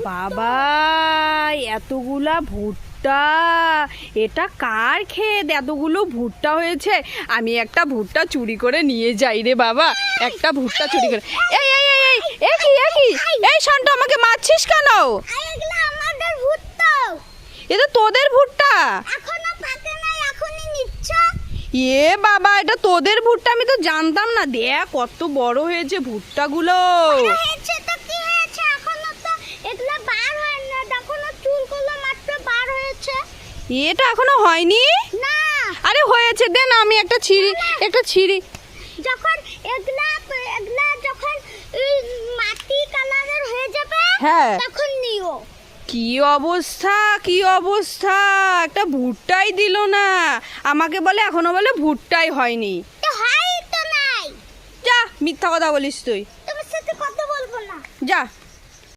বাবা এতগুলা ভুট্টা, এটা কার ক্ষেত? এতগুলো ভুট্টা হয়েছে। আমি একটা ভুট্টা চুরি করে নিয়ে যাই রে বাবা, একটা ভুট্টা চুরি করে। এই এই এই এই একই একই এই শান্ত, আমাকে মারছিস কেন? এটা তোদের ভুট্টা? এ বাবা, এটা তোদের ভুট্টা? আমি তো জানতাম না। দেখ কত বড় হয়েছে ভুট্টাগুলো। এটা এখনো হয়নি? আরে হয়েছে, দে না, আমি একটা ছিঁড়ি। যখন এগুলা যখন মাটি কালারের হয়ে যাবে হ্যাঁ তখন নিও। কি অবস্থা, একটা ভুট্টাই দিল না আমাকে, বলে এখনো বলে ভুট্টাই হয়নি। তো হয় তো নাই। যা, মিথ্যা কথা বলিস তুই। তোমার সাথে কথা বলবো না। যা।